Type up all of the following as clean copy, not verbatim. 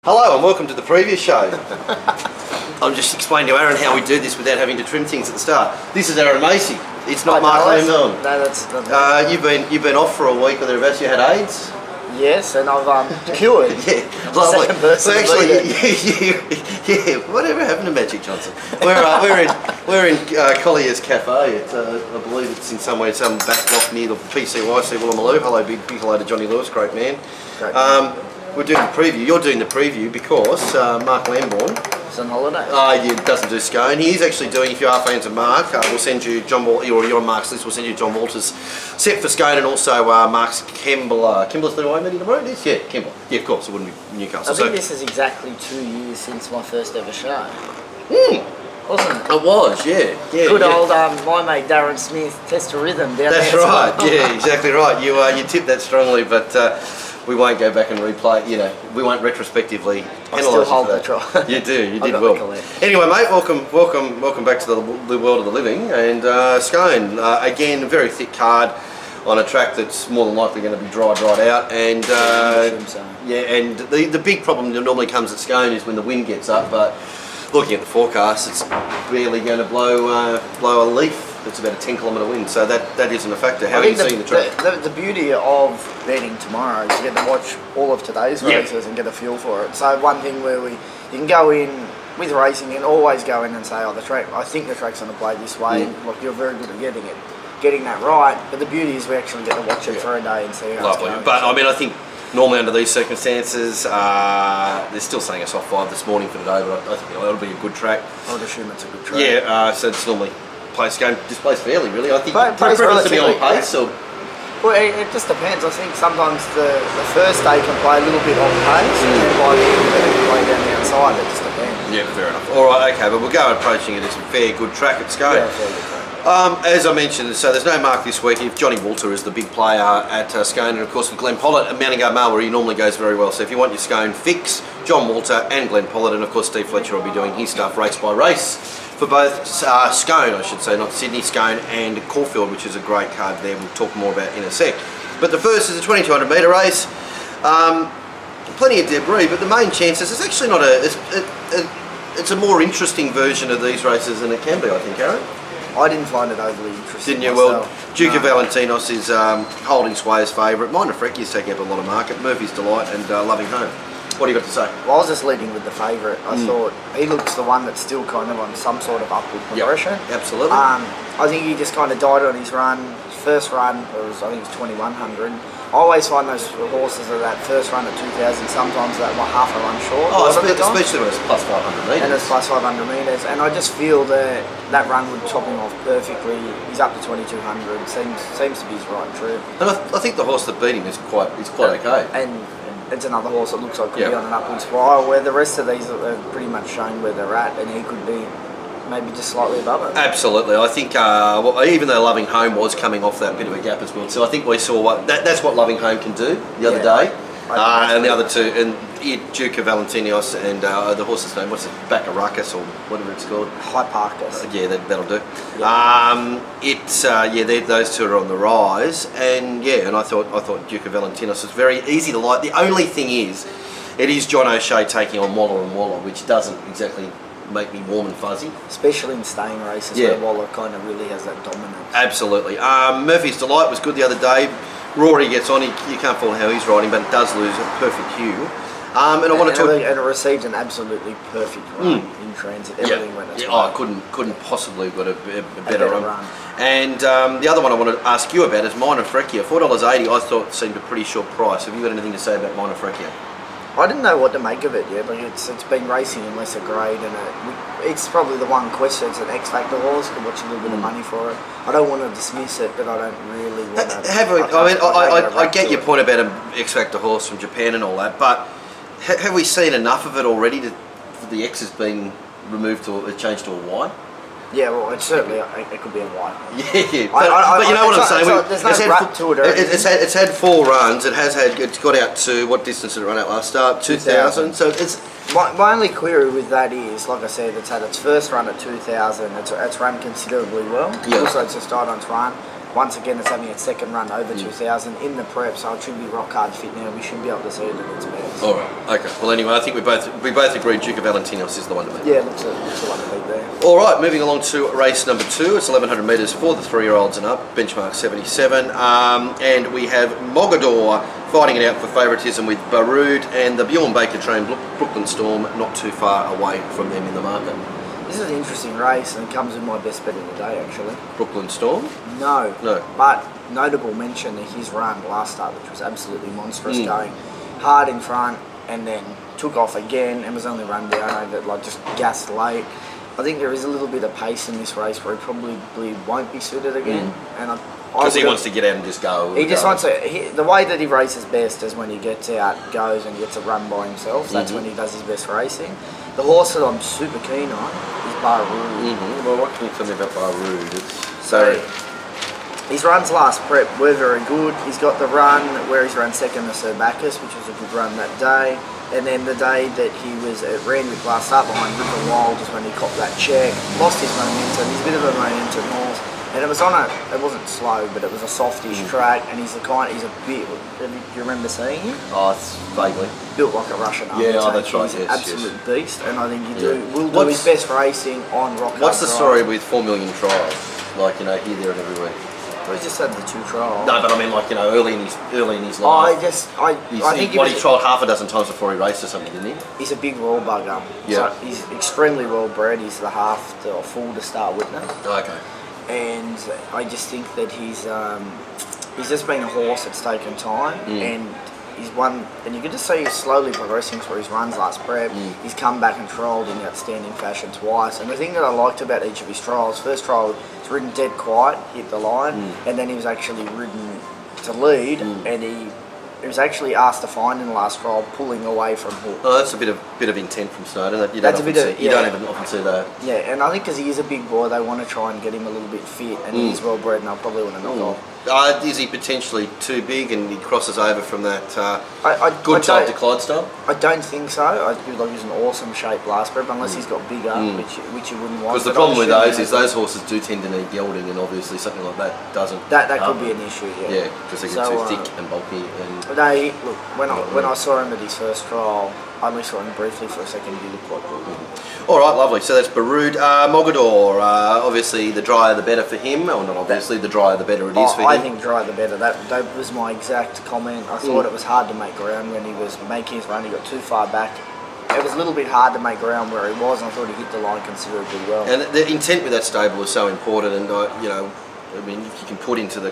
Hello and welcome to the preview show. I'm just explaining to Aaron how we do this without having to trim things at the start. This is Aaron Macy. It's not Mark Lamdon. No, that's not you've been off for a week or thereabouts. You had AIDS. Yes, and I've cured. Yeah, lovely. Second person yeah. Whatever happened to Magic Johnson? We're in Collier's Cafe. It's, I believe it's in some back block near the PCYC Woolloomooloo. Hello, big hello to Johnny Lewis, great man. Great man. We're doing the preview. You're doing the preview because Mark Lamborn is on holiday. He doesn't do Scone. He is actually doing, if you are fans of Mark, we'll send you John Walter, or you're on Mark's list, we'll send you John Walter's set for Scone and also Mark's Kembla. Kembla's the way meeting tomorrow, it is? Yeah, Kembla. Yeah, of course, it wouldn't be Newcastle. I think this is exactly 2 years since my first ever show. Wasn't it? It was, yeah. Good old my mate Darren Smith, Test of Rhythm down That's there. That's right, yeah, exactly right. You tipped that strongly, but we won't go back and replay, we won't retrospectively penalise you. I still hold the try. You do, you did well. Anyway, mate, welcome back to the world of the living. And Scone, again, a very thick card on a track that's more than likely going to be dried out. And and the big problem that normally comes at Scone is when the wind gets up, but looking at the forecast, it's barely going to blow a leaf. It's about a 10-kilometre wind, so that isn't a factor. How are you seeing the track? The beauty of betting tomorrow is you get to watch all of today's races and get a feel for it. So one thing where you can go in with racing and always go in and say, oh, I think the track's going to play this way. Like, you're very good at getting that right. But the beauty is we actually get to watch it for a day and see how it's going. But I mean, I think normally under these circumstances, they're still saying a soft 5 this morning for today, but I think it'll be a good track. I would assume it's a good track. Yeah, so it's normally displaced fairly, really. I think preference to be on pace, or well, it just depends. I think sometimes the first day can play a little bit on pace, and then by the end of it, it can play down the outside. It just depends. Yeah, fair enough. All right, okay, but we'll go approaching it as a fair good track at Scone. Yeah, fair good track. As I mentioned, so there's no Mark this week. If Johnny Walter is the big player at Scone, and of course with Glenn Pollard at Mounting Male, where he normally goes very well. So if you want your Scone fix, John Walter and Glenn Pollard, and of course Steve Fletcher will be doing his stuff race by race for both Scone, I should say, not Sydney, Scone and Caulfield, which is a great card there. We'll talk more about in a sec. But the first is a 2200 metre race. Plenty of debris, but the main chances, it's actually not it's a more interesting version of these races than it can be, I think, Aaron. I didn't find it overly interesting. Didn't you? Well, Duke of Valentinos is holding sway as favourite. Minor Frecky is taking up a lot of market. Murphy's Delight and Loving Home. What do you got to say? Well, I was just leading with the favourite. I thought he looks the one that's still kind of on some sort of upward progression. Yep, absolutely. I think he just kind of died on his run. His first run, I think it was 2100. I always find those horses of that first run at 2000, sometimes that half a run short. Oh, especially when it's plus 500 metres. And it's plus 500 metres. And I just feel that run would top him off perfectly. He's up to 2200. Seems to be his right trip. And I think the horse that beat him is quite okay. And it's another horse that looks like could be on an upward spiral, where the rest of these are pretty much shown where they're at, and he could be maybe just slightly above it. Absolutely. I think even though Loving Home was coming off that bit of a gap as well, so I think we saw that's what Loving Home can do the other day. And the other two, and Duke of Valentinos and the horse's name, what's it, Baccaracus or whatever it's called? Hyparcus. That'll do. Yeah. Those two are on the rise, and I thought Duke of Valentinos was very easy to like. The only thing is, it is John O'Shea taking on Waller and Waller, which doesn't exactly make me warm and fuzzy. Especially in staying races where Waller kind of really has that dominance. Absolutely. Murphy's Delight was good the other day. Rory gets on, you can't fault how he's riding, but it does lose a perfect hue. And it received an absolutely perfect run in transit. Everything went its way. I couldn't possibly have got a better run. And the other one I want to ask you about is Minor Frecky. $4.80 I thought seemed a pretty short price. Have you got anything to say about Minor Frecky? I didn't know what to make of it yet, but it's been racing in lesser grade, and it's probably the one question. It's an X Factor horse. Could watch a little bit of money for it. I don't want to dismiss it, but I don't really want to. I get your point about an X Factor horse from Japan and all that, but have we seen enough of it already for the X has been removed or changed to a Y? Yeah, well, it certainly it could be a Y. Yeah. But you know what I'm saying? There's no rut to it. It's had 4 runs. It's got out to, what distance did it run out last start? 2000. So it's my only query with that is, like I said, it's had its first run at 2000. It's run considerably well. Yeah. Also, it's just started on its run. once again, it's having its second run over 2,000 in the prep, so it should be rock hard fit now. We should be able to see it at its best. All right. Okay. Well, anyway, I think we both agree Duke of Valentinos is the one to beat. Yeah, looks a one to beat there. All right. Moving along to race number 2. It's 1,100 metres for the 3-year-olds and up. Benchmark 77. And we have Mogador fighting it out for favouritism with Baroud and the Bjorn Baker train Brooklyn Storm, not too far away from them in the market. This is an interesting race and it comes with my best bet of the day, actually. Brooklyn Storm? No. No. But notable mention that his run last start, which was absolutely monstrous, going hard in front and then took off again and was only run down over, like, just gassed late. I think there is a little bit of pace in this race where he probably won't be suited again. And because he wants to get out and just go. He just wants to. The way that he races best is when he gets out, goes, and gets a run by himself. That's when he does his best racing. The horse that I'm super keen on is Baroud. Well, what can you tell me about Baroud? His runs last prep were very good. He's got the run where he's run second to Sir Bacchus, which was a good run that day. And then the day that he was at Randwick last start behind River Wild is when he copped that check, lost his momentum. He's a bit of a momentum horse. And it was it wasn't slow, but it was a softish track, and he's a bit, do you remember seeing him? Oh, it's vaguely. Built like a Russian Yeah, that's right, He's an absolute beast, and I think will do his best racing on rock. What's the story with 4 million trials? Like, here, there and everywhere. Well, he just had the 2 trials. No, but I mean, like, early in his life. I think he trialled half a dozen times before he raced or something, didn't he? He's a big raw bugger. Yeah. So he's extremely well bred. He's the half to full to start witness. Okay. And I just think that he's just been a horse that's taken time, and he's won, and you can just see he's slowly progressing through his runs last prep. He's come back and trialled in outstanding fashion twice, and the thing that I liked about each of his trials, first trial he's ridden dead quiet, hit the line, and then he was actually ridden to lead, and he was actually asked to find in the last trial, pulling away from hook. Oh, that's a bit of intent from Snowden. You don't even often see that. Yeah, and I think because he is a big boy, they want to try and get him a little bit fit, and he's well bred, and they'll probably want to knock off. Is he potentially too big and he crosses over from that good type to Clydesdale? I don't think so. I feel like he's an awesome shape last prep, unless he's got bigger, which you wouldn't want. Because the problem with those is those horses do tend to need gelding, and obviously something like that doesn't. That could be an issue. Yeah, because they get too thick and bulky. Look, when I saw him at his first trial, I only saw him briefly for a second. He looked quite good. All right, lovely. So that's Baroud. Mogador, obviously the drier the better for him, or not obviously, the drier the better it is for him. I think drier the better. That was my exact comment. I thought it was hard to make ground when he was making his run. He got too far back. It was a little bit hard to make ground where he was, and I thought he hit the line considerably well. And the intent with that stable is so important, and I mean, if you can put into the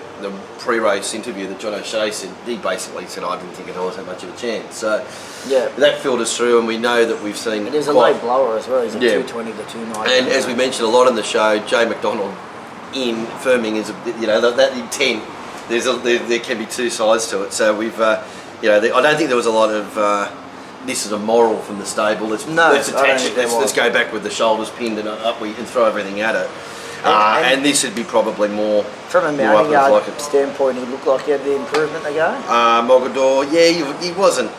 pre-race interview that John O'Shea said, he basically said, I didn't think it always had much of a chance. So that filters through, and we know that we've seen. And there's a late blower as well. He's a 220 to 290. And as we mentioned a lot on the show, Jay McDonald firming is that intent. There can be two sides to it. So we've I don't think there was a lot of. This is a moral from the stable. Let's attach it. Let's go back with the shoulders pinned and up and throw everything at it. And this would be probably more from a mounting yard standpoint. He looked like he had the improvement to go. Mogador, he wasn't.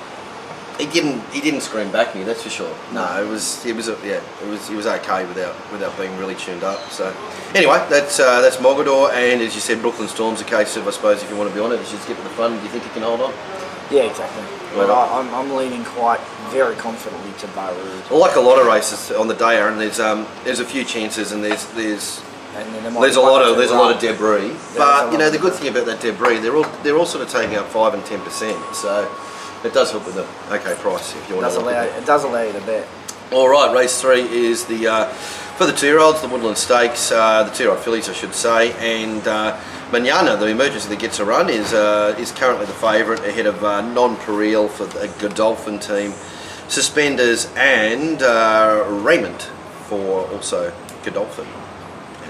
He didn't scream back at me. That's for sure. No, it was okay without being really tuned up. So anyway, that's Mogador, and as you said, Brooklyn Storm's a case of, I suppose, if you want to be on it, you should get to the front. Do you think he can hold on? Yeah, exactly. But I'm leaning very confidently to Baroud. Well, like a lot of races on the day, Aaron, there's a few chances, and there's a lot of debris. But the good thing about that debris, they're all sort of taking up 5 and 10%. So it does help with the price if you want to. It does allow you to bet. All right, race 3 is for the 2-year-olds, the Woodland Stakes, the 2-year-old fillies, I should say, and Manana, the emergency that gets a run, is currently the favourite ahead of Non-Pareil for the Godolphin team, Suspenders, and Raymond for also Godolphin,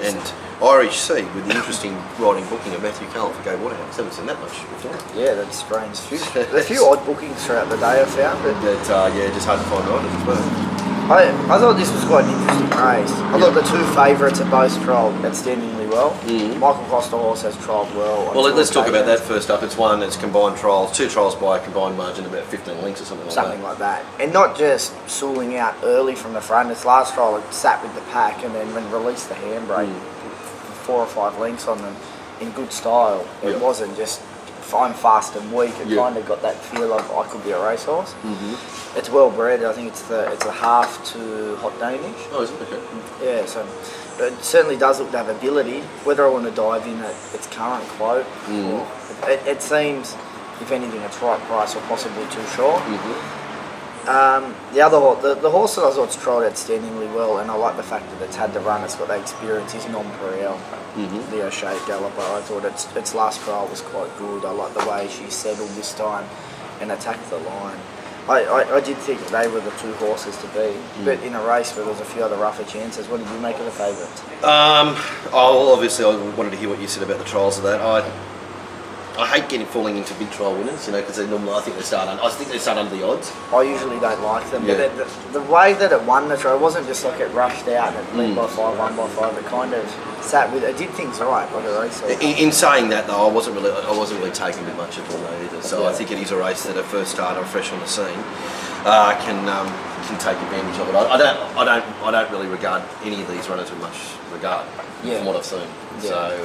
and Irish Sea with the interesting riding booking of Matthew Carroll for Gay Waterhouse. Haven't seen that much before. Yeah, that's strange. A few odd bookings throughout the day I found. Just hard to find riders as well. I thought this was quite an interesting race. I thought the two favourites are both trialled outstandingly well. Michael Costa horse has trialled well. Well, let's talk about that first up. It's one that's combined trials, 2 trials by a combined margin of about 15 lengths or something like that. And not just sooling out early from the front. Its last trial it sat with the pack and then when released the handbrake, 4 or 5 lengths on them. in good style. It wasn't just I'm fast and weak. It kind of got that feel of I could be a racehorse. It's well bred. I think it's a half to Hot Danish. Oh, is it? Okay. Yeah, so it certainly does look to have ability. Whether I want to dive in at its current quote, it seems, if anything, it's right price or possibly too short. The other horse, the horse that I thought's tried outstandingly well, and I like the fact that it's had the run, it's got the experience, is Non-Periel, the O'Shea Galloper. I thought its last trial was quite good. I like the way she settled this time and attacked the line. I did think they were the two horses to beat, but in a race where there was a few other rougher chances, what did you make of the favourites? Obviously I wanted to hear what you said about the trials of that. I hate falling into big trial winners, because they normally I think they start under the odds. I usually don't like them, but the way that it won the trial, it wasn't just like it rushed out and it led by 5, won by 5. It kind of sat with it. Did things right like a race. In saying that though, I wasn't really taking it much at all either. So I think it is a race that a first starter, fresh on the scene, can take advantage of it. I don't really regard any of these runners with much regard from what I've seen. So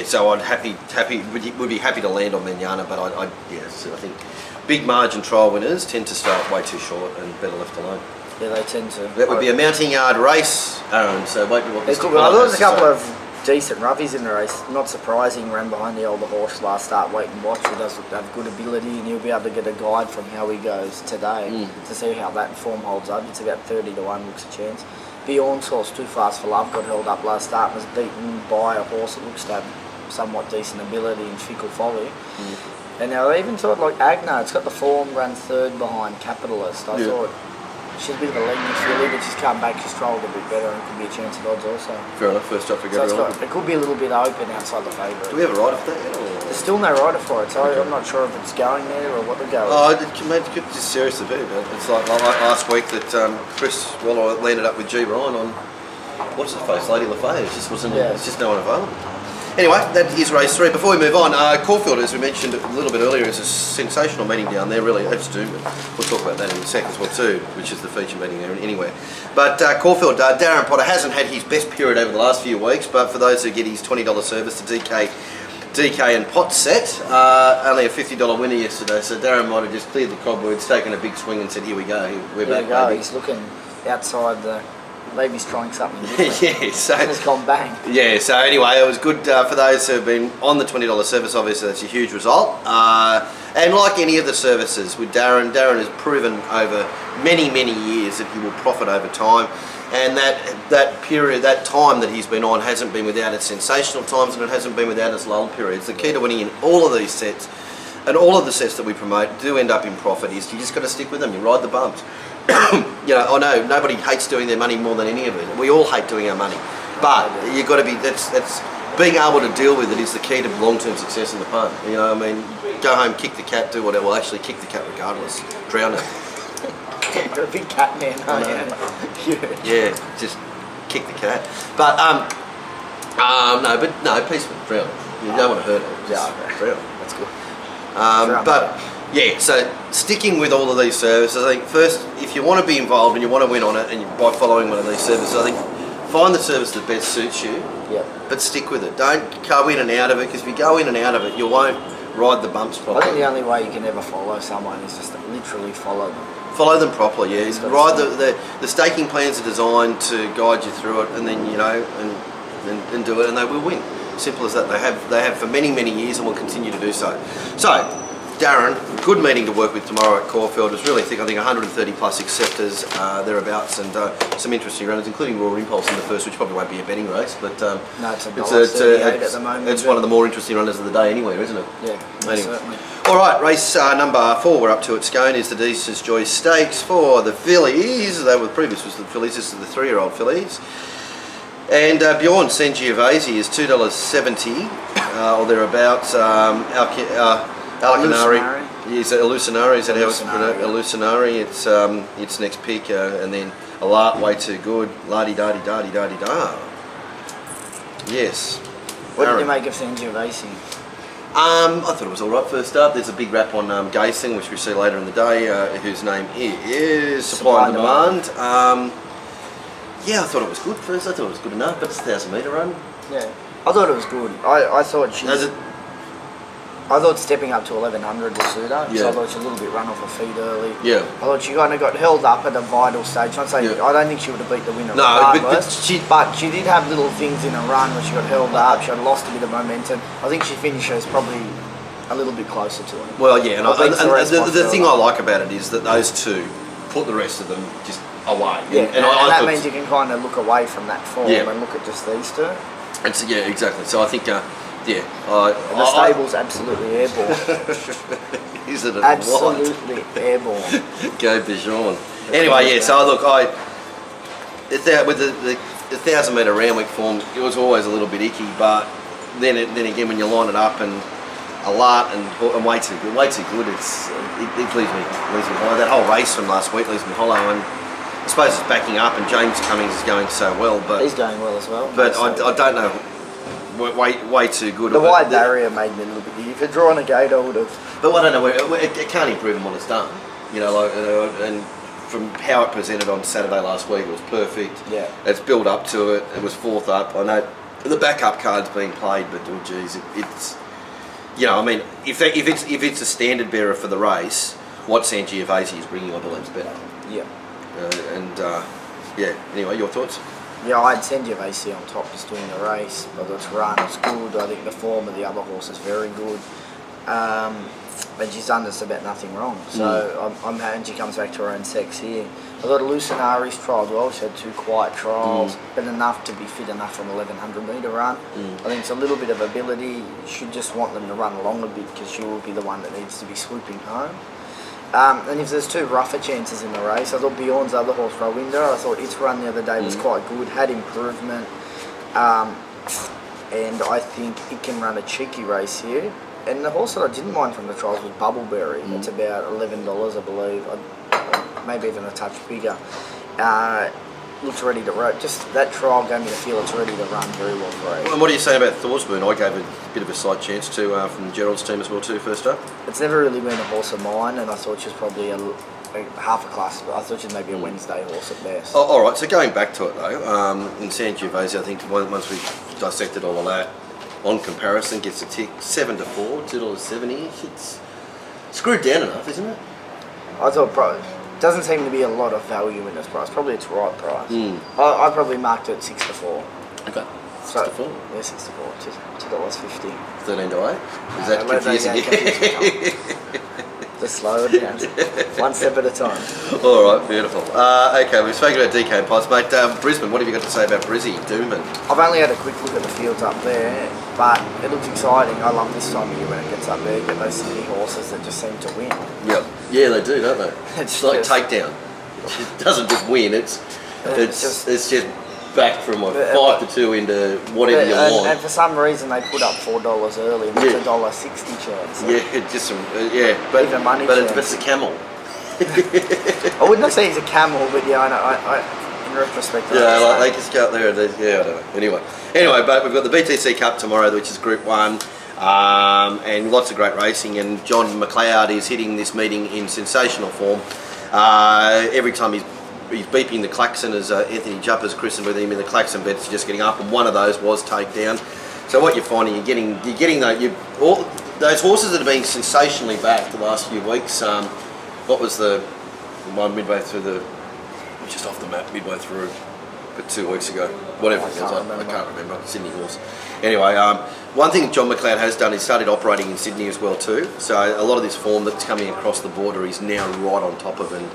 so would be happy to land on Manana, but I think big margin trial winners tend to start way too short and better left alone. Yeah, they tend to. That would be a mounting yard race, Aaron. So wait, what Mr. There was a couple of decent roughies in the race. Not surprising, ran behind the older horse last start. Wait and watch. He does have good ability, and he'll be able to get a guide from how he goes today to see how that form holds up. It's about 30-1, looks a chance. Bjorn's horse, Too Fast for Love, got held up last start and was beaten by a horse that looks to have somewhat decent ability in Fickle Folly. And now I even thought like Agna, it's got the form, ran third behind Capitalist. I thought she's a bit of a leggy filly, but she's come back, she's trialled a bit better and could be a chance at odds also. Fair enough, first up for Gabriel. It could be a little bit open outside the favourite. Do we have a rider for that yet? Or? There's still no rider for it, so I'm not sure if it's going there or what they're going. It could just seriously be, but it's like last week that Chris Waller landed up with G. Ryan on, what's his face, Lady LaFay. It just wasn't, it's just no one available. Anyway, that is race 3. Before we move on, Caulfield, as we mentioned a little bit earlier, is a sensational meeting down there. Really, it's due, but we'll talk about that in a second as well too, which is the feature meeting there anywhere. But Caulfield, Darren Potter hasn't had his best period over the last few weeks, but for those who get his $20 service, the DK and pot set, only a $50 winner yesterday, so Darren might have just cleared the cobwebs, taken a big swing and said, here we go, we're back, baby. He's looking outside the... Maybe he's trying something different. So it's gone bang. Yeah, so anyway, it was good for those who have been on the $20 service. Obviously, that's a huge result. And like any of the services with Darren has proven over many, many years that he will profit over time. And that period, that time that he's been on hasn't been without its sensational times and it hasn't been without its lull periods. The key to winning in all of these sets and all of the sets that we promote do end up in profit is you just got to stick with them. You ride the bumps. I know nobody hates doing their money more than any of it. We all hate doing our money, but you've got to be. That's being able to deal with it is the key to long-term success in the fun. I mean, go home, kick the cat, do whatever. Well, actually, kick the cat regardless. Drown it. You're a big cat man, aren't you? Yeah, just kick the cat. But peaceful, drown it. You don't want to hurt it. Just drown it. That's good. Yeah, so sticking with all of these services, I think first, if you want to be involved and you want to win on it, and by following one of these services, I think find the service that best suits you, but stick with it. Don't go in and out of it, because if you go in and out of it, you won't ride the bumps properly. I think the only way you can ever follow someone is just to literally follow them. Follow them properly, yeah. Ride the staking plans are designed to guide you through it, and then and do it, and they will win. Simple as that. They have for many, many years, and will continue to do so. So. Darren, good meeting to work with tomorrow at Caulfield. It was really thick, I think 130 plus acceptors thereabouts, and some interesting runners, including Raw Impulse in the first, which probably won't be a betting race, but it's at the moment. It's one of the more interesting runners of the day anyway, isn't it? Yeah, anyway. Certainly. All right, race number 4 we're up to at Scone is the Deacon's Joy Stakes for the fillies. The previous was the fillies, this is the 3-year-old fillies. And Bjorn Sangiovese is $2.70 or thereabouts. Alcanari. Is it Hallucinari? Is that how it's pronounced? Hallucinari. It's next pick, and then a lot way too good. La-di-da-di-da-di-da-di-da. Yes. What did you make of Sangiovese? I thought it was all right first up. There's a big rap on Gazing, which we see later in the day, whose name is Supply and Demand. I thought it was good first. I thought it was good enough, but it's a 1,000 metre run. Yeah. I thought it was good. I thought she. Does it? I thought stepping up to 1100 would suit her. Yeah. So I thought she was a little bit run off her feet early. Yeah. I thought she kind of got held up at a vital stage. I'd say Yeah. I don't think she would have beat the winner. No, regardless, but she did have little things in her run where she got held up. She had lost a bit of momentum. I think she finishes probably a little bit closer to it. Well, yeah, and the thing further. I like about it is that those two put the rest of them just away. Yeah, and and I that thought- means you can kind of look away from that form Yeah. and look at just these two. And so, yeah, exactly. So I think, And the stable's absolutely airborne. Is it a Absolutely airborne. Go Bichon. Anyway, yeah. So look, with the 1,000-metre round-week form, it was always a little bit icky, but then again, when you line it up and a lot and way too good, it leaves me hollow. That whole race from last week leaves me hollow, and I suppose it's backing up, and James Cummings is going so well, but He's going well as well. But I don't know. Way too good. The wide barrier made me a little bit. If you'd drawn a gate, I would have. But I don't know. It can't improve on what it's done. You know, and from how it presented on Saturday last week, it was perfect. Yeah. It's built up to it. It was fourth up. I know the backup card's being played, but oh geez, it's. You know, I mean, if it's a standard bearer for the race, what Sangiovese is bringing on the lens better. Yeah. Yeah. Anyway, your thoughts? Yeah, I'd send Sangiovese on top just doing the race, but its run is good. I think the form of the other horse is very good. And she's done just about nothing wrong. So I'm hoping she comes back to her own sex here. I thought Lucinari's trialled well. She had 2 quiet trials, but enough to be fit enough from 1100 metre run. I think it's a little bit of ability. You should just want them to run along a bit because she will be the one that needs to be swooping home. And if there's 2 rougher chances in the race, I thought Bjorn's other horse, Rowinda, I thought its run the other day was quite good, had improvement. And I think it can run a cheeky race here. And the horse that I didn't mind from the trials was Bubbleberry. It's about $11, I believe, maybe even a touch bigger. Looks ready to run. Just that trial gave me the feel it's ready to run very well for it. And what do you say about Thorsbourne? I gave a bit of a side chance to from Gerald's team as well too, first up. It's never really been a horse of mine, and I thought she was probably a half a class, but I thought she was maybe a Wednesday horse at best. Oh, all right, so going back to it though, in Sangiovese, I think once we've dissected all of that, on comparison gets a tick, 7 to 4, $2.70. It's screwed down enough, isn't it? I thought doesn't seem to be a lot of value in this price. Probably its right price. I probably marked it 6 to 4. Okay. So, 6 to 4. Yeah, 6 to 4. $2.50. 13 to 8. Is that confusing you? Just slow it down. One step at a time. All right, beautiful. Okay, we've spoken about DK and Pods, mate. Brisbane, what have you got to say about Brizzy, Doomben? I've only had a quick look at the fields up there, but it looks exciting. I love this time of year when it gets up there. You get those Sydney horses that just seem to win. Yep. Yeah, they do, don't they? It's like takedown. It doesn't just win. It's just back from 5 to 2 into whatever you want. And for some reason they put up $4 early, and it's $1.60 chance. So yeah, just some but even money but chance. it's a camel. I wouldn't say he's a camel, but yeah, I in retrospect. Yeah, like they just go up there and I don't know. Anyway, but we've got the BTC Cup tomorrow, which is Group 1, and lots of great racing. And John McLeod is hitting this meeting in sensational form. Every time he's beeping the klaxon, as Anthony Juppers christened with him in the klaxon bets, just getting up, and one of those was takedown. So what you're finding, you're getting all those horses that have been sensationally backed the last few weeks. What was the one midway through just off the map, midway through, but 2 weeks ago, whatever it was, I can't remember. Sydney horse. Anyway, one thing John McLeod has done is started operating in Sydney as well too. So a lot of this form that's coming across the border is now right on top of, and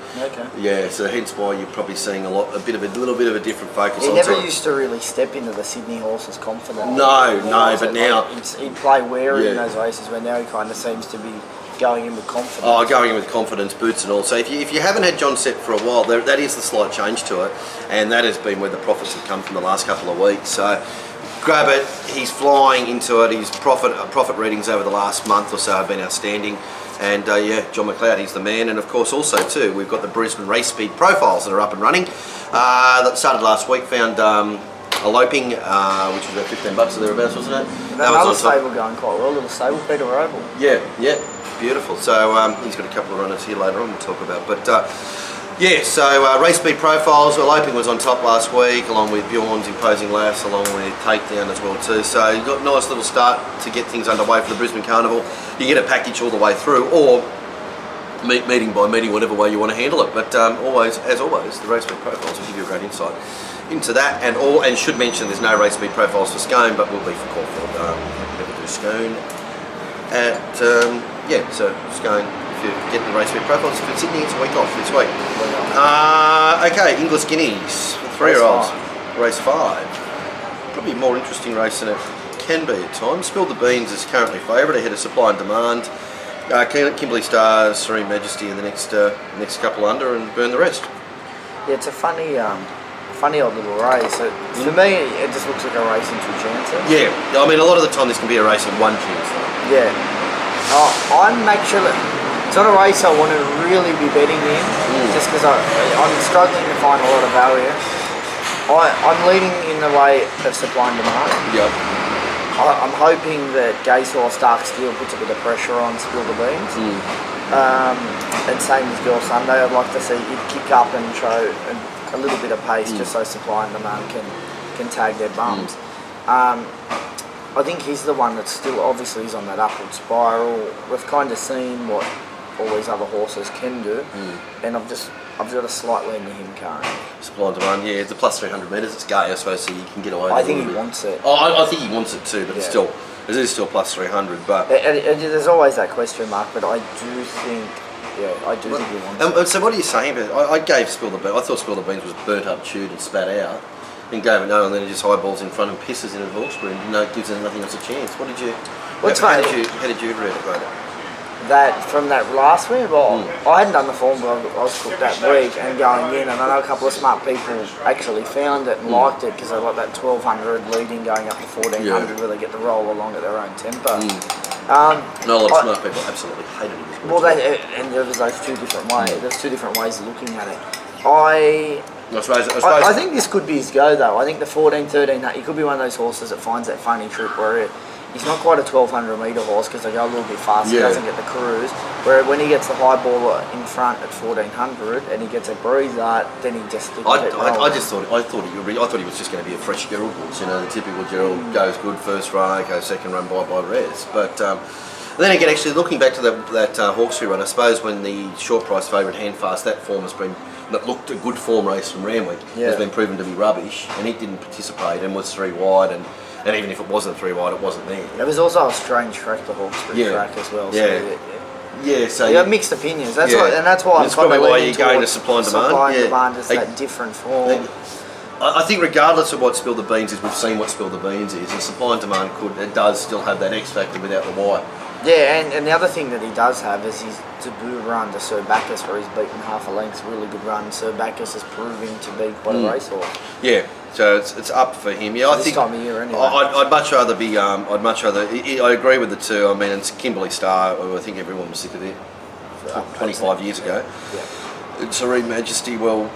yeah, so hence why you're probably seeing a little bit of a different focus. He never used to really step into the Sydney horses confidently. No, but now he'd play wary in those races, where now he kind of seems to be going in with confidence. Oh, going in with confidence, boots and all. So if you haven't had John set for a while, that is the slight change to it, and that has been where the profits have come from the last couple of weeks. So grab it. He's flying into it. His profit readings over the last month or so have been outstanding. And John McLeod, he's the man. And of course, also too, we've got the Brisbane Race Speed profiles that are up and running. That started last week. Found Eloping, which was about $15 or thereabouts, wasn't it? Another stable going quite well. Little stable, Peter Oval. Yeah, beautiful. So he's got a couple of runners here later on we'll talk about. But Yeah, so race speed profiles, well, Oping was on top last week, along with Bjorn's Imposing Laughs, along with Takedown as well too. So you've got a nice little start to get things underway for the Brisbane Carnival. You get a package all the way through, or meeting by meeting, whatever way you want to handle it. But always, as always, the race speed profiles will give you a great insight into that. And should mention there's no race speed profiles for Scone, but will be for Caulfield. Never do Scone at so Scone. If you're getting the race speed profiles for Sydney, it's a week off this week. Okay, English Guineas, 3-year-olds, race 5. Probably a more interesting race than it can be at times. Spill the Beans is currently favourite ahead of Supply and Demand. Kimberley Stars, Serene Majesty in the next couple under, and Burn the rest. Yeah, it's a funny old little race. For me, it just looks like a race in 2 chances. Yeah, I mean, a lot of the time this can be a race in 1 chance. Though. Yeah. I'm actually. It's not a race I want to really be betting in, just because I'm struggling to find a lot of value. I'm leading in the way of Supply and Demand. Yep. I'm hoping that Gaysaw Stark Steel puts a bit of pressure on Spill the Beans. And same as Girl Sunday, I'd like to see it kick up and show a little bit of pace just so Supply and Demand can tag their bums. I think he's the one that still obviously is on that upward spiral. We've kind of seen what all these other horses can do, and I've got a slight lean to him currently. Supply and Demand, yeah, it's a plus 300 metres, it's gay, I suppose, so you can get away. I think he wants it. I think he wants it too, but it is still plus 300. But there's always that question mark, but I do think he wants it. So what are you saying about? I gave Spill the Beans. I thought Spill the Beans was burnt up, chewed, and spat out, and gave it no, and then he just highballs in front and pisses in a horse breed. Gives it nothing else a chance. What did you? How did you read about it? That from that last week, I hadn't done the form, but I was cooked that week and going in, and I know a couple of smart people actually found it and liked it because they like that 1200 leading going up to 1400 where they get to roll along at their own tempo. No, a lot of smart people absolutely hated it. Well, and there was those 2 different ways. There's 2 different ways of looking at it. I think this could be his go though. I think the 14, 13, he could be one of those horses that finds that funny trip where he's not quite a 1200 metre horse because they go a little bit faster. He doesn't get the cruise. Where when he gets the high baller in front at 1400 and he gets a breather, then he just. I thought he was just going to be a fresh Gerald horse. The typical Gerald goes good first run, goes second run by res. But then again, actually looking back to that Hawkesbury run, I suppose when the short price favourite Handfast, that form has been. That looked a good form race from Randwick has been proven to be rubbish, and he didn't participate and was 3 wide, and even if it wasn't 3 wide, it wasn't there. There was also a strange track, the Hawkesbury track as well. So you have mixed opinions. That's why I'm that's probably why you're going to Supply and Demand. Supply and Demand is that different form. I think regardless of what Spill the Beans is, we've seen what Spill the Beans is, and Supply and Demand does still have that X factor without the Y. Yeah, and the other thing that he does have is his debut run to Sir Bacchus, where he's beaten half a length, really good run. Sir Bacchus is proving to be quite a racehorse. Yeah, so it's up for him. Yeah, I think time of year anyway. I'd much rather be. I agree with the 2. I mean, it's Kimberley Star. I think everyone was sick of it 25 years ago. Yeah. Serene Majesty, well,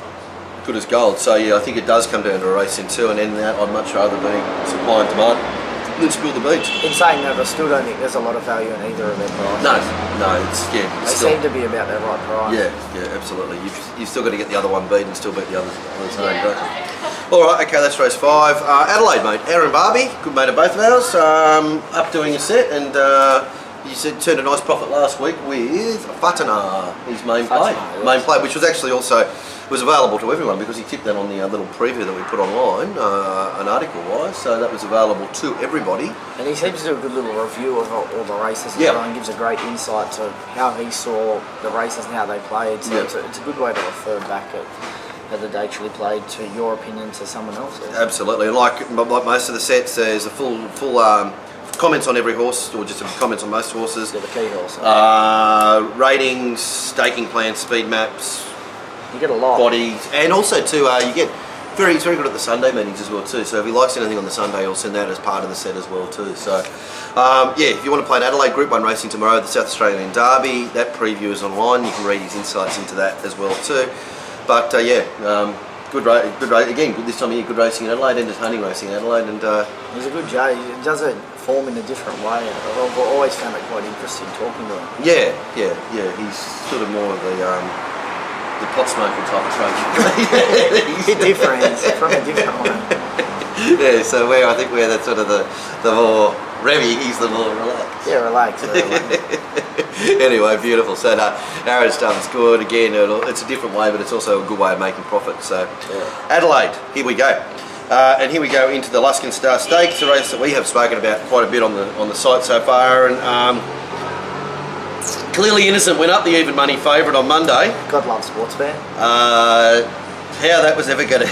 good as gold. So yeah, I think it does come down to a race in 2, and in that, I'd much rather be Supply and Demand. Let's Spill the Beans. In saying that, I still don't think there's a lot of value in either of their prices. No, they seem to be about their right price. Yeah, absolutely. You've still got to get the other one beat and still beat the others home, don't you? All right, okay, that's race 5. Adelaide, mate. Aaron Barbie, good mate of both of ours, up doing a set, and you said turned a nice profit last week with Fatana, his main play, which was actually also was available to everyone because he tipped that on the little preview that we put online, an article-wise, so that was available to everybody. And he seems to do a good little review of all the races as well, and gives a great insight to how he saw the races and how they played, so it's a good way to refer back at the day actually played to your opinion to someone else's. Absolutely, and like most of the sets, there's a full comments on every horse, or just comments on most horses. Yeah, the key horse. Ratings, staking plans, speed maps. You get a lot. Bodies, and also too, you get he's very good at the Sunday meetings as well too. So if he likes anything on the Sunday, he'll send that as part of the set as well too. So if you want to play an Adelaide Group 1 racing tomorrow, the South Australian Derby, that preview is online. You can read his insights into that as well too. But good race again. This time of year, good racing in Adelaide, entertaining racing in Adelaide, and he's a good J. He does it form in a different way. I've always found it quite interesting talking to him. Yeah. He's sort of more of the the pot smoking type of track. Bit different. It's from a different one. Yeah, so I think we're the sort of the more revvy, he's the more relaxed. Yeah, relax. Anyway, beautiful. So Aaron stuff's good. Again, it's a different way, but it's also a good way of making profit. So Adelaide, here we go. And here we go into the Luskin Star Stakes, a race that we have spoken about quite a bit on the site so far. And Clearly Innocent went up the even money favourite on Monday. God loves sports bet. How that was ever going to...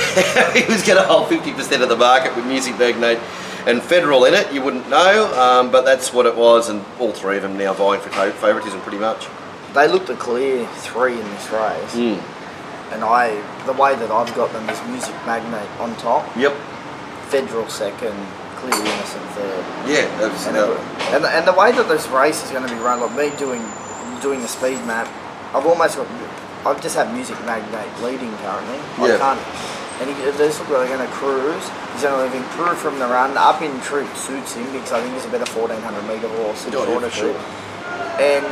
he was going to hold 50% of the market with Music Magnate and Federal in it, you wouldn't know, but that's what it was, and all three of them now vying for favouritism pretty much. They looked a clear 3 in this race. And the way that I've got them is Music Magnate on top. Yep. Federal second, Clearly Innocent third. Yeah, that's... And the way that this race is going to be run, like me doing the speed map, I've just had Music Magnate leading currently. I can't. And they look like they're going to cruise. He's going to improve from the run. Up in troop suits him because I think he's a better 1400 metre horse. Shorter troop. And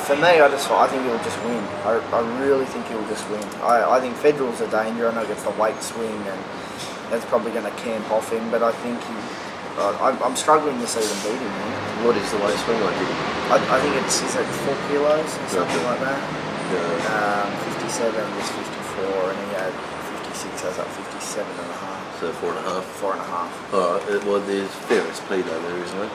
for me, I think he'll just win. I really think he'll just win. I think Federal's a danger. I know it's the weight swing and that's probably going to camp off him. But I think I'm struggling to see them beat him. What is the weight swing like? I think it's 4 kilos or something like that. 57 was 54 and he had 56, has up 57 and a half. So 4.5. 4.5. Alright, well there's fairest play though there, isn't it?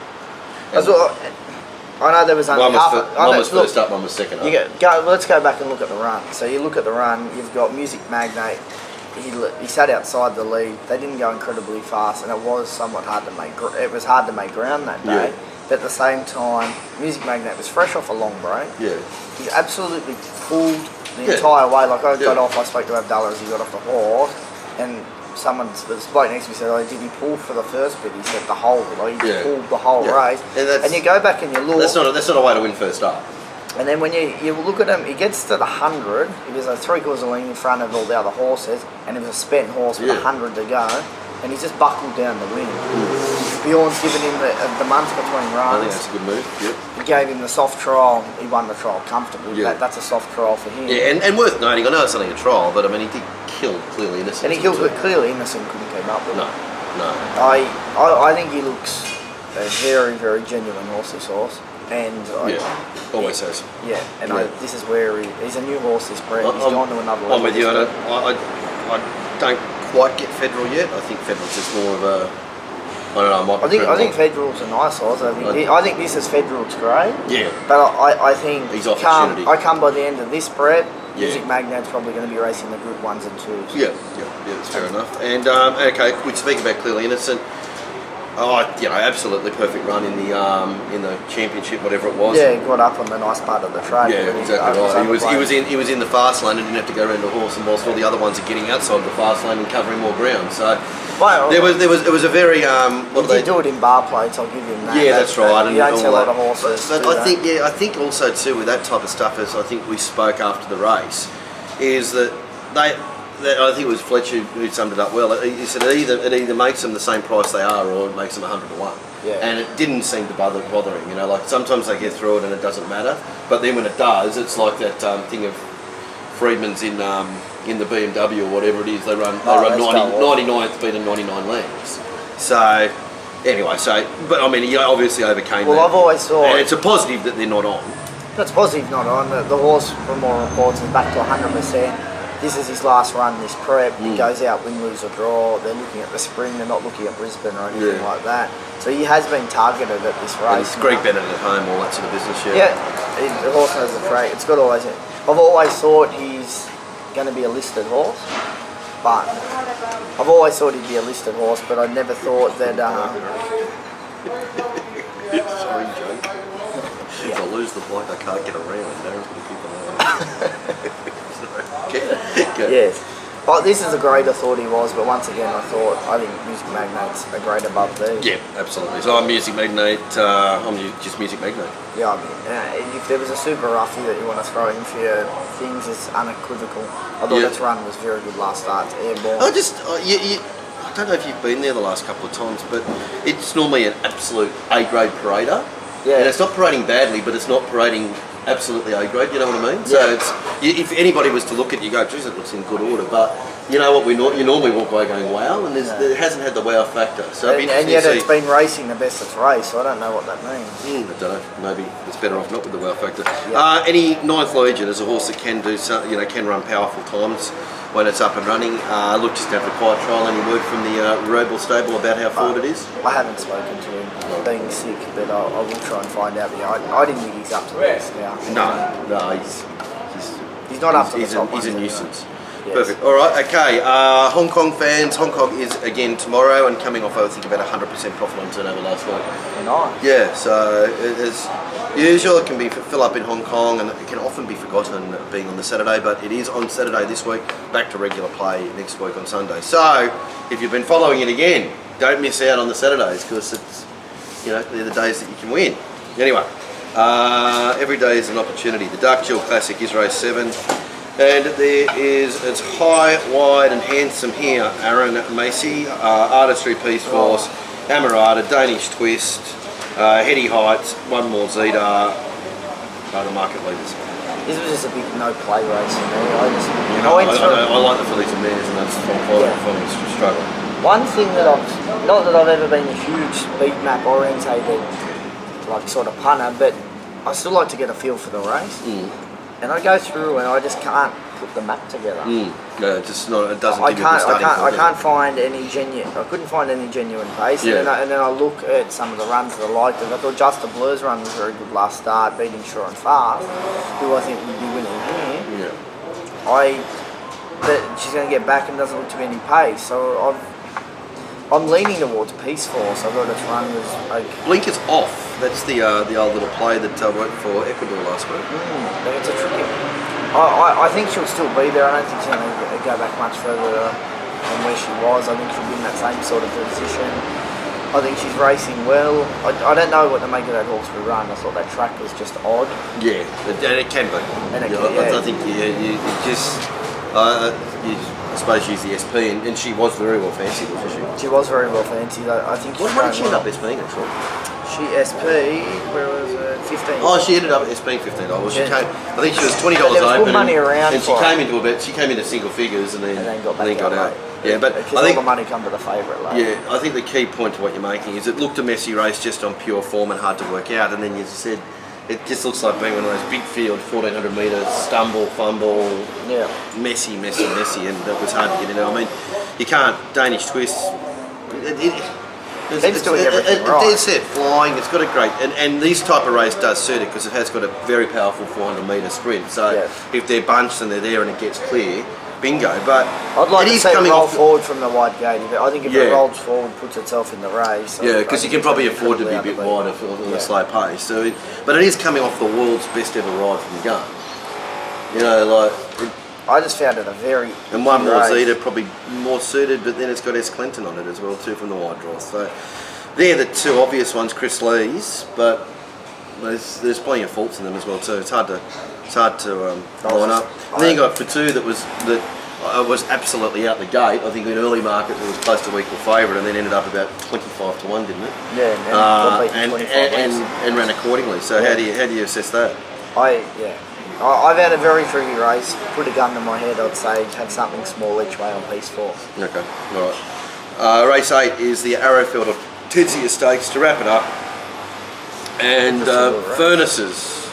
I know there was only one was first up, one was second up. Let's go back and look at the run. So you look at the run, you've got Music Magnate. He sat outside the lead. They didn't go incredibly fast, and it was somewhat hard to make. It was hard to make ground that day. Yeah. But at the same time, Music Magnate was fresh off a long break. Yeah. He absolutely pulled the entire way. Like I got off, I spoke to Abdullah as he got off the horse, and this bloke next to me said, "Oh, did he pull for the first bit?" He said the whole. Like, he pulled the whole race. And you go back and you look. That's not a way to win first up. And then when you look at him, he gets to the 100. He was a 3/4 length in front of all the other horses, and he was a spent horse with 100 to go, and he just buckled down the win. Bjorn's given him the month between runs. I think that's a good move. Yep. He gave him the soft trial. He won the trial comfortably. Yeah. That's a soft trial for him. Yeah, and worth noting. I know it's only a trial, but I mean he did kill Clearly Innocent. And he killed Clearly Innocent. Couldn't keep up with No. I think he looks a very, very genuine horse. This horse. And always says. Yeah, and this is where he's a new horse. This bred. He's gone to another level. I'm with you. I don't quite get Federal yet. I think Federal's just more of a. I don't know. I think Federal's a nice horse. I think this is Federal's grade. Yeah. But I think he's opportunity. I come by the end of this spread. Music Magnate's probably going to be racing the Group 1s and 2s. Yeah, that's fair enough. And okay, we speak about Clearly Innocent. Absolutely perfect run in the championship, whatever it was. Yeah, he got up on the nice part of the track. Yeah, exactly right. He was in the fast lane and didn't have to go around the horse, and whilst all the other ones are getting outside the fast lane and covering more ground. So it was a very he did do it in bar plates. I'll give him that. Yeah, that's right. You don't see a lot of horses. But I think also too with that type of stuff, as I think we spoke after the race, is that I think it was Fletcher who summed it up well. He said it either makes them the same price they are, or it makes them 100 to 1. Yeah. And it didn't seem to bother him. You know, like sometimes they get through it and it doesn't matter, but then when it does, it's like that thing of Friedman's in the BMW or whatever it is. They run 99th beat and 99 lengths. So anyway, but I mean, he obviously overcame. Well, that. I've always thought, and it's a positive that they're not on. That's positive, not on. The horse, from more reports, is back to 100%. This is his last run, this prep. He goes out, win, lose or draw. They're looking at the spring, they're not looking at Brisbane or anything like that. So he has been targeted at this race. And it's Greg Bennett at home, all that sort of business, the horse knows the track. It's got always. I've always thought he's going to be a listed horse, but I've always thought he'd be a listed horse, but I never thought that. Sorry, joke. If I lose the bloke, I can't get around. Darren's going to keep an eye on. Yes. Well, this is a grade I thought he was, but once again, I think Music Magnate's a grade above these. Yeah, absolutely. So I'm Music Magnate. I'm just Music Magnate. Yeah, I mean, if there was a super roughie that you want to throw in for your things, it's unequivocal. I thought its run was very good last start. It's airborne. I don't know if you've been there the last couple of times, but it's normally an absolute A-grade parader. Yeah. And it's not parading badly, but it's not parading absolutely A grade. You know what I mean? So it's if anybody was to look at it, you go, geez, it looks in good order. But you know what, you normally walk away going, wow, and it hasn't had the wow factor. So and yet it's been racing the best it's raced. So I don't know what that means. I don't know. Maybe it's better off not with the wow factor. Any Ninth Legion is a horse that can do some, can run powerful times when it's up and running. Look, just to have the quiet trial. Any word from the Roble stable about how forward it is? I haven't spoken to him, being sick, but I will try and find out. I didn't think he's up to this now. No, he's not up to the top. He's a nuisance. Yes. Perfect. All right. Okay. Hong Kong fans. Hong Kong is again tomorrow and coming off, I think, about 100% profit on turnover last week. Nice. Yeah. So as usual, it can be fill up in Hong Kong, and it can often be forgotten being on the Saturday, but it is on Saturday this week. Back to regular play next week on Sunday. So if you've been following it again, don't miss out on the Saturdays because it's they're the days that you can win. Anyway, every day is an opportunity. The Dark Jewel Classic is race 7. And it's high, wide and handsome here. Aaron Macy, Artistry Peace Force, Amarada, Danish Twist, Heady Heights, One More Zeta are the market leaders. This was just a big no-play race for me. I like the fillies and mares, and that's finding a struggle. One thing that not that I've ever been a huge beat map orientated, like sort of punter, but I still like to get a feel for the race. And I go through and I just can't put the map together. No, just not. It doesn't. I can't find any genuine. I couldn't find any genuine pace. And then I look at some of the runs that I liked. I thought Just the Blues run was very good last start, beating Sure and Fast, who I think would be winning here. But she's going to get back and doesn't look to be any pace. So I'm leaning towards Peace Force. I thought its run was okay. Blinkers off. That's the old little play that worked for Ecuador last week. It's a tricky. I think she'll still be there. I don't think she's going to go back much further than where she was. I think she'll be in that same sort of position. I think she's racing well. I don't know what to make of that Hawkesbury run. I thought that track was just odd. Yeah, and it can be. I think you just. I suppose she's the SP, and she was very well fancied, wasn't she? She was very well fancied. I think. What did she end up SPing actually? She SP, where was it? 15. Oh, she ended up SPing $15. She came. I think she was $20 there was open. good money around, and she came into single figures, and then got out. Yeah, but I think all the money come to the favourite. Yeah, I think the key point to what you're making is it looked a messy race just on pure form and hard to work out, and then you said. It just looks like being one of those big field, 1400 metres, stumble, fumble, messy, and that was hard to get into. I mean, you can't, Danish Twist, it's doing everything right. Dead set, flying, it's got a great, and this type of race does suit it because it has got a very powerful 400 metre sprint. So if they're bunched and they're there and it gets clear, bingo. But I'd like to see it roll forward from the wide gate. I think if it rolls forward, puts itself in the race. Yeah, because you can probably afford to be a bit wider for a slow pace. So, but it is coming off the world's best ever ride from the gun. I just found it a very and One More Zeta probably more suited, but then it's got S. Clinton on it as well too from the wide draw. So they're the two obvious ones, Chris Lee's, but there's plenty of faults in them as well too. It's hard to line up. And then you got Fatu that was absolutely out the gate. I think in early market it was close to equal favourite, and then ended up about 25 to 1, didn't it? Yeah, and ran accordingly. So how do you assess that? I've had a very tricky race. Put a gun to my head, I'd say have something small each way on Peace Force. Okay, all right. Race 8 is the Arrowfield of Tidsia Stakes. To wrap it up, and Furnaces,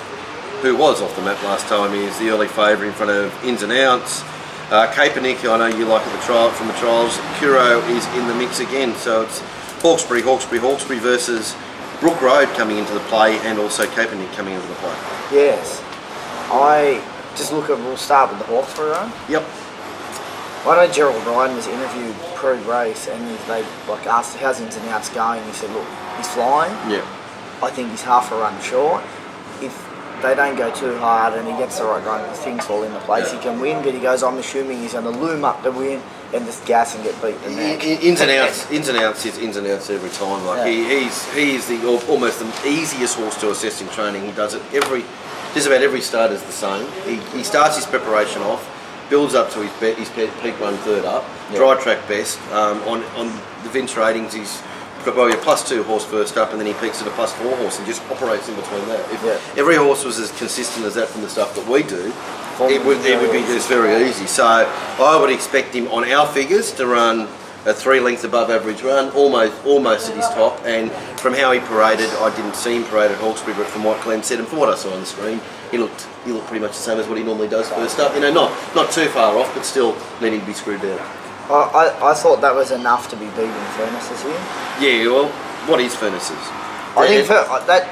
who was off the map last time, is the early favourite in front of Ins and Outs. Kaepernick, I know you like it from the trials. Kuro is in the mix again, so it's Hawkesbury versus Brook Road coming into the play, and also Kaepernick coming into the play. Yes. We'll start with the Hawkesbury run. Yep. I know Gerald Ryan was interviewed pre-race, and they asked how's Ins and Outs going. He said, look, he's flying. Yeah. I think he's half a run short. If they don't go too hard and he gets the right run, things fall into place. He can win, but he goes, I'm assuming he's going to loom up to win and just gas and get beaten. Ins and Outs is Ins and Outs every time. He's almost the easiest horse to assess in training. He does it just about every start is the same. He starts his preparation off, builds up to his peak run third up, dry track best. On the Vince ratings, he's well, you're +2 horse first up, and then he peaks at a +4 horse and just operates in between that. If every horse was as consistent as that from the stuff that we do, it would be just very easy. So I would expect him on our figures to run a 3 lengths above average run, almost at his top. And from how he paraded, I didn't see him parade at Hawkesbury, but from what Glenn said and from what I saw on the screen, he looked pretty much the same as what he normally does first up. You know, not too far off, but still needing to be screwed down. I thought that was enough to be beating Furnaces here. Yeah, well, what is Furnaces? I think that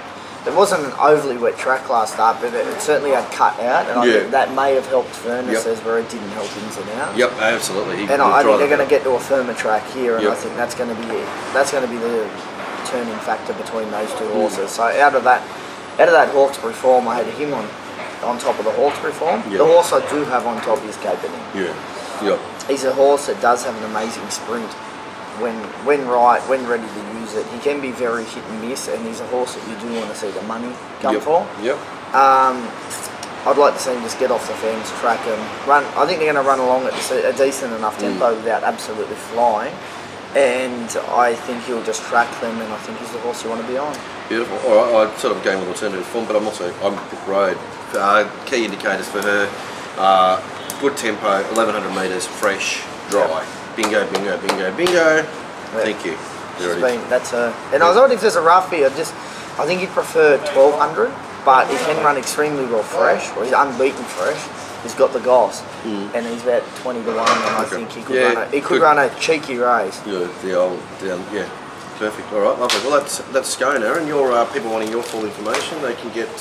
it wasn't an overly wet track last start, but it certainly had cut out, and I think that may have helped Furnaces where it didn't help ins and out. Yep, absolutely. And I think they're going to get to a firmer track here, and I think that's going to be the turning factor between those two horses. So out of that Hawkesbury form, I had him on top of the Hawkesbury form. The horse I do have on top is Capening. He's a horse that does have an amazing sprint when ready to use it. He can be very hit and miss, and he's a horse that you do want to see the money come for. I'd like to see him just get off the fence, track him, run. I think they're going to run along at a decent enough tempo without absolutely flying, and I think he'll just track them, and I think he's the horse you want to be on. Beautiful. All right, I'm sort of going with alternative form, but I'm Brook Road. Key indicators for her. Good tempo, 1100 metres, fresh, dry. Bingo, bingo, bingo, bingo. Thank you. And I thought if there's a rough here, I think he'd prefer 1200, but he can run extremely well fresh, or he's unbeaten fresh. He's got the goss, and he's about 20 to 1, and I think he could run a cheeky race. Perfect. All right, lovely. Well, that's Scone, Aaron. Your people wanting your full information, they can get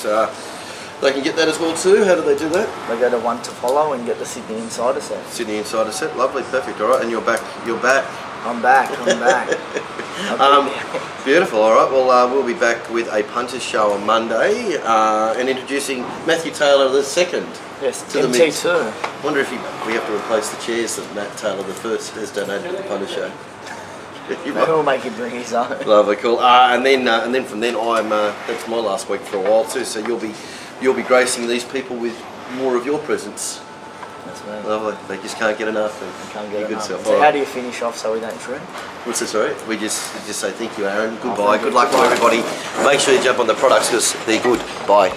that as well too. How do they do that? They go to One to Follow and get the Sydney Insider set. Sydney Insider set. Lovely, perfect. All right, and you're back. I'm back. Beautiful. All right. Well, we'll be back with a punters show on Monday, and introducing Matthew Taylor the second. Yes, to MT2. I wonder if we have to replace the chairs that Matt Taylor the first has donated to the punters show. Maybe we'll make him bring his own. Lovely, cool. And then from then that's my last week for a while too. So you'll be gracing these people with more of your presence. That's right. Lovely. They just can't get enough. Can't get enough. Self. So how do you finish off so we don't trip? What's this, sorry? We just say thank you, Aaron. Goodbye. Good luck to everybody. Make sure you jump on the products because they're good. Bye.